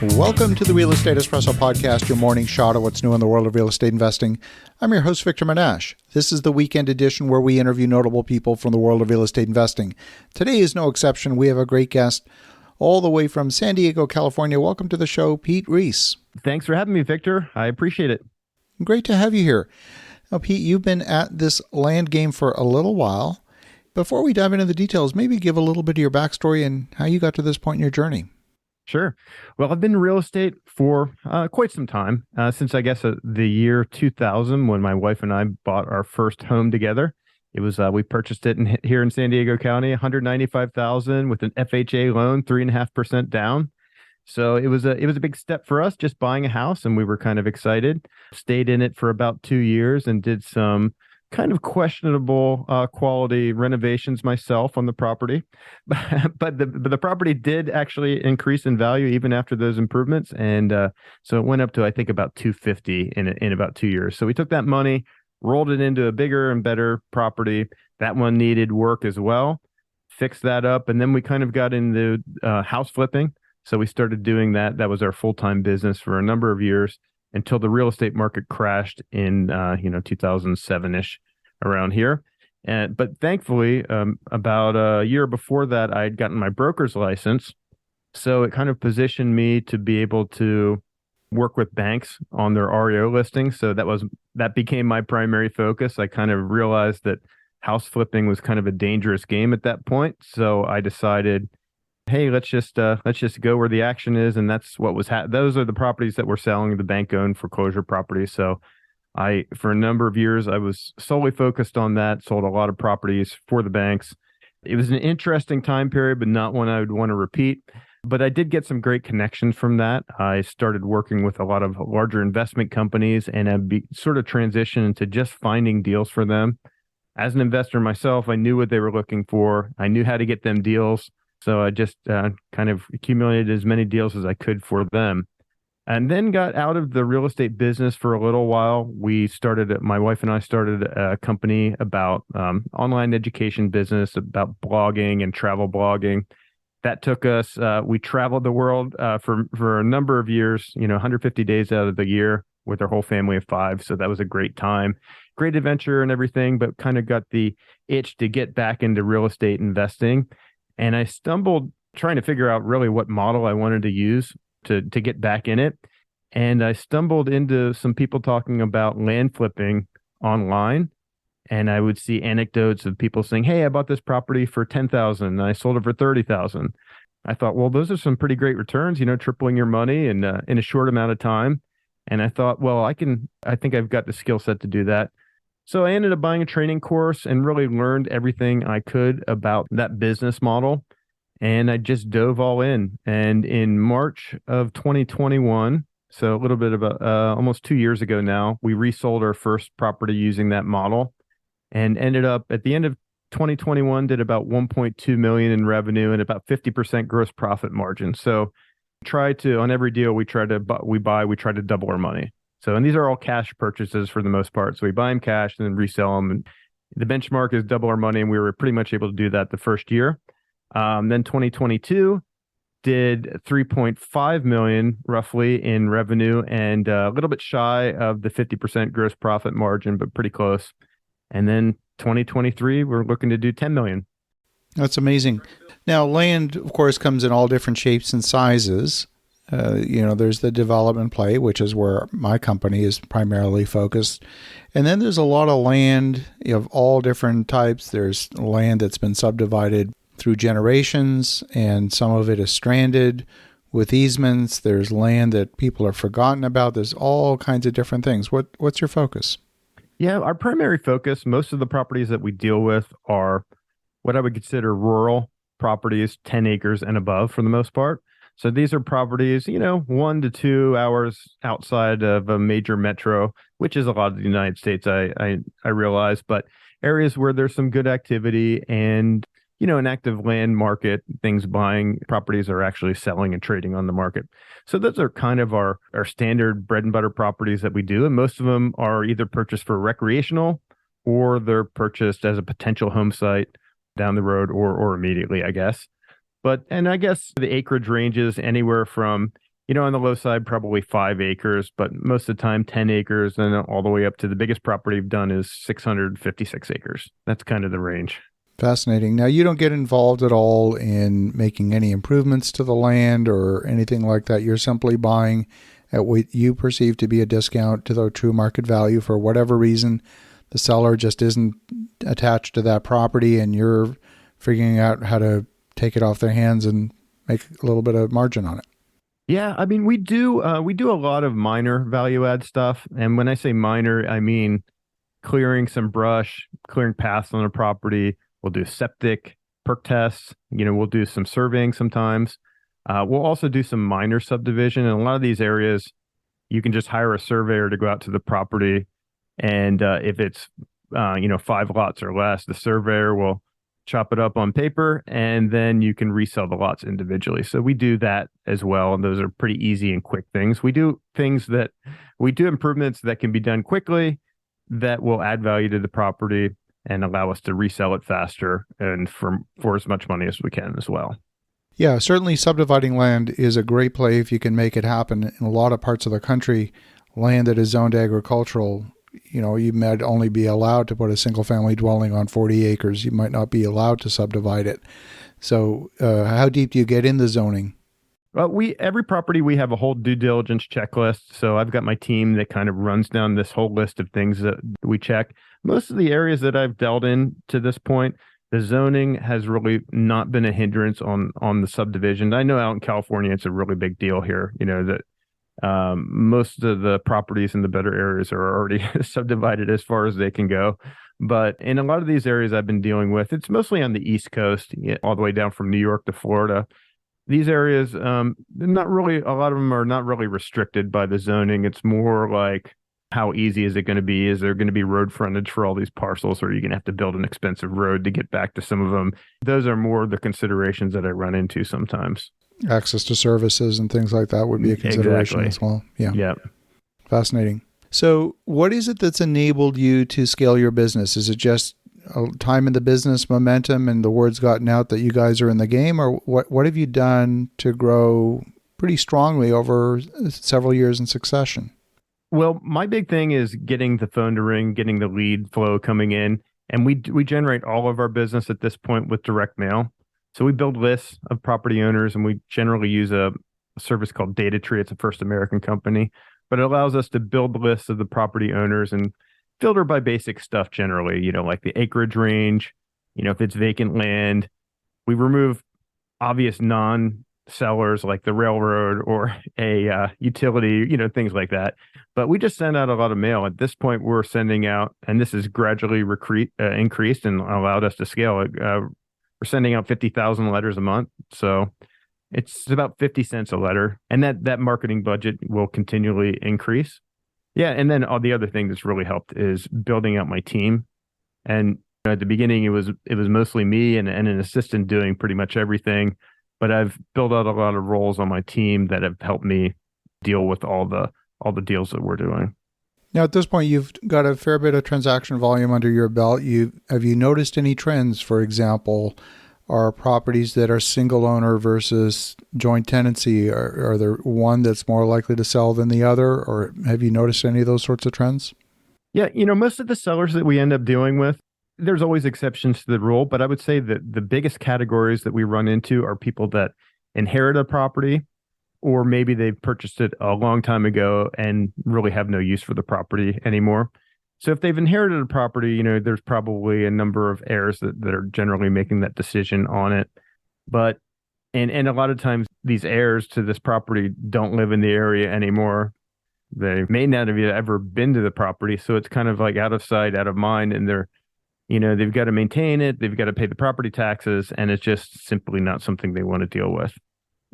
Welcome to the Real Estate Espresso Podcast, your morning shot of what's new in the world of real estate investing. I'm your host, Victor Menasce. This is the weekend edition where we interview notable people from the world of real estate investing. Today is no exception. We have a great guest all the way from San Diego, California. Welcome to the show, Pete Reese. Thanks for having me, Victor. I appreciate it. Great to have you here. Now, Pete, you've been at this land game for a little while. Before we dive into the details, maybe give a little bit of your backstory and how you got to this point in your journey. Sure. Well, I've been in real estate for quite some time, since I guess the year 2000 when my wife and I bought our first home together. It was we purchased it here in San Diego County, $195,000 with an FHA loan, 3.5% down. So it was a big step for us, just buying a house, and we were kind of excited. Stayed in it for about 2 years and did some kind of questionable quality renovations myself on the property, but the property did actually increase in value even after those improvements, and so it went up to I think about 250 in about 2 years. So we took that money, rolled it into a bigger and better property. That one needed work as well, fixed that up, and then we kind of got into house flipping. So we started doing that. That was our full-time business for a number of years, until the real estate market crashed in 2007-ish around here. But thankfully, about a year before that, I had gotten my broker's license. So it kind of positioned me to be able to work with banks on their REO listings. So that became my primary focus. I kind of realized that house flipping was kind of a dangerous game at that point. So I decided, hey, let's just go where the action is, and that's what was. Those are the properties that were selling, the bank-owned foreclosure properties. So, for a number of years, I was solely focused on that. Sold a lot of properties for the banks. It was an interesting time period, but not one I would want to repeat. But I did get some great connections from that. I started working with a lot of larger investment companies, and I sort of transitioned into just finding deals for them. As an investor myself, I knew what they were looking for. I knew how to get them deals. So I just kind of accumulated as many deals as I could for them, and then got out of the real estate business for a little while. My wife and I started a company about online education business, about blogging and travel blogging. That took us, we traveled the world for a number of years, 150 days out of the year with our whole family of 5. So that was a great time, great adventure and everything, but kind of got the itch to get back into real estate investing. And I stumbled trying to figure out really what model I wanted to use to get back in it. And I stumbled into some people talking about land flipping online. And I would see anecdotes of people saying, hey, I bought this property for $10,000 and I sold it for $30,000. I thought, well, those are some pretty great returns, tripling your money in a short amount of time. And I thought, well, I think I've got the skill set to do that. So I ended up buying a training course and really learned everything I could about that business model. And I just dove all in. And in March of 2021, so a little bit of almost 2 years ago now, we resold our first property using that model, and ended up at the end of 2021 did about 1.2 million in revenue and about 50% gross profit margin. So on every deal we try to double our money. So, and these are all cash purchases for the most part. So we buy them cash and then resell them. And the benchmark is double our money. And we were pretty much able to do that the first year. Then 2022 did 3.5 million roughly in revenue, and a little bit shy of the 50% gross profit margin, but pretty close. And then 2023, we're looking to do 10 million. That's amazing. Now, land, of course, comes in all different shapes and sizes. There's the development play, which is where my company is primarily focused. And then there's a lot of land of all different types. There's land that's been subdivided through generations, and some of it is stranded with easements. There's land that people have forgotten about. There's all kinds of different things. What's your focus? Yeah, our primary focus, most of the properties that we deal with are what I would consider rural properties, 10 acres and above for the most part. So these are properties, 1 to 2 hours outside of a major metro, which is a lot of the United States, I realize, but areas where there's some good activity and, an active land market, things buying properties are actually selling and trading on the market. So those are kind of our standard bread and butter properties that we do. And most of them are either purchased for recreational or they're purchased as a potential home site down the road or immediately, I guess. And I guess the acreage ranges anywhere from On the low side, probably 5 acres, but most of the time 10 acres, and all the way up to the biggest property we've done is 656 acres. That's kind of the range. Fascinating. Now, you don't get involved at all in making any improvements to the land or anything like that. You're simply buying at what you perceive to be a discount to the true market value for whatever reason. The seller just isn't attached to that property, and you're figuring out how to take it off their hands and make a little bit of margin on it. Yeah, I mean, we do a lot of minor value add stuff, and when I say minor, I mean clearing some brush, clearing paths on a property. We'll do septic, perk tests. We'll do some surveying sometimes. We'll also do some minor subdivision. In a lot of these areas, you can just hire a surveyor to go out to the property. And if it's, 5 lots or less, the surveyor will chop it up on paper and then you can resell the lots individually. So we do that as well. And those are pretty easy and quick things. We do improvements that can be done quickly that will add value to the property and allow us to resell it faster and for as much money as we can as well. Yeah, certainly subdividing land is a great play if you can make it happen. In a lot of parts of the country, land that is zoned agricultural, you might only be allowed to put a single family dwelling on 40 acres. You might not be allowed to subdivide it. So how deep do you get in the zoning? Well, every property we have a whole due diligence checklist. So I've got my team that kind of runs down this whole list of things that we check. Most of the areas that I've dealt in to this point, the zoning has really not been a hindrance on the subdivision. I know out in California, it's a really big deal here. That most of the properties in the better areas are already subdivided as far as they can go. But in a lot of these areas I've been dealing with, it's mostly on the East Coast, all the way down from New York to Florida. These areas, not really, a lot of them are not really restricted by the zoning. It's more like, how easy is it going to be? Is there going to be road frontage for all these parcels, or are you going to have to build an expensive road to get back to some of them? Those are more the considerations that I run into sometimes. Access to services and things like that would be a consideration Exactly. as well. Yeah. Yeah. Fascinating. So what is it that's enabled you to scale your business? Is it just time in the business, momentum, and the word's gotten out that you guys are in the game? Or what have you done to grow pretty strongly over several years in succession? Well, my big thing is getting the phone to ring, getting the lead flow coming in. And we generate all of our business at this point with direct mail. So we build lists of property owners, and we generally use a service called Data Tree. It's a First American company, but it allows us to build lists of the property owners and filter by basic stuff generally, like the acreage range, if it's vacant land. We remove obvious non-sellers like the railroad or a utility, things like that. But we just send out a lot of mail. At this point, we're sending out, and this is gradually increased and allowed us to scale it. We're sending out 50,000 letters a month. So it's about 50 cents a letter. And that marketing budget will continually increase. Yeah. And then all the other thing that's really helped is building out my team. And at the beginning, it was mostly me and an assistant doing pretty much everything. But I've built out a lot of roles on my team that have helped me deal with all the deals that we're doing. Now, at this point, you've got a fair bit of transaction volume under your belt. Have you noticed any trends? For example, are properties that are single owner versus joint tenancy, are there one that's more likely to sell than the other? Or have you noticed any of those sorts of trends? Yeah, most of the sellers that we end up dealing with, there's always exceptions to the rule, but I would say that the biggest categories that we run into are people that inherit a property, or maybe they've purchased it a long time ago and really have no use for the property anymore. So if they've inherited a property, there's probably a number of heirs that are generally making that decision on it. But and a lot of times these heirs to this property don't live in the area anymore. They may not have ever been to the property. So it's kind of like out of sight, out of mind. And they've got to maintain it. They've got to pay the property taxes. And it's just simply not something they want to deal with.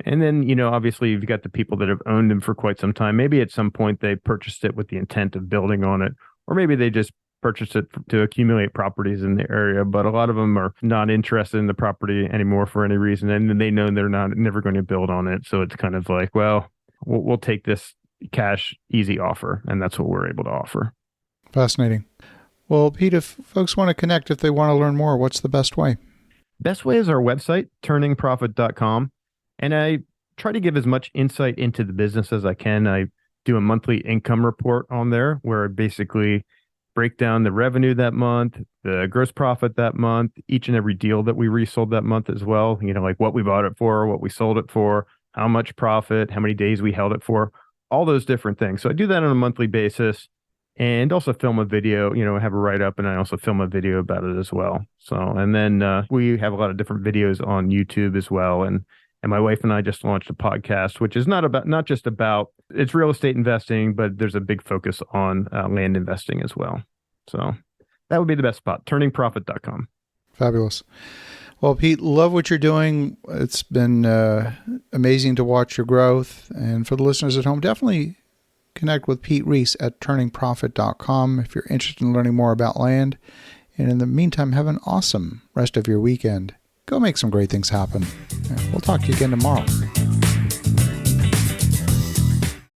And then, obviously you've got the people that have owned them for quite some time. Maybe at some point they purchased it with the intent of building on it, or maybe they just purchased it to accumulate properties in the area. But a lot of them are not interested in the property anymore for any reason. And they know they're never going to build on it. So it's kind of like, well, we'll take this cash easy offer. And that's what we're able to offer. Fascinating. Well, Pete, if folks want to connect, if they want to learn more, what's the best way? Best way is our website, turningprofit.com. And I try to give as much insight into the business as I can. I do a monthly income report on there where I basically break down the revenue that month, the gross profit that month, each and every deal that we resold that month as well. Like what we bought it for, what we sold it for, how much profit, how many days we held it for, all those different things. So I do that on a monthly basis and also film a video, I have a write up and I also film a video about it as well. So, and then we have a lot of different videos on YouTube as well. And my wife and I just launched a podcast, which is not just about it's real estate investing, but there's a big focus on land investing as well. So that would be the best spot, turningprofit.com. Fabulous. Well, Pete, love what you're doing. It's been amazing to watch your growth. And for the listeners at home, definitely connect with Pete Reese at turningprofit.com if you're interested in learning more about land. And in the meantime, have an awesome rest of your weekend. Go make some great things happen. We'll talk to you again tomorrow.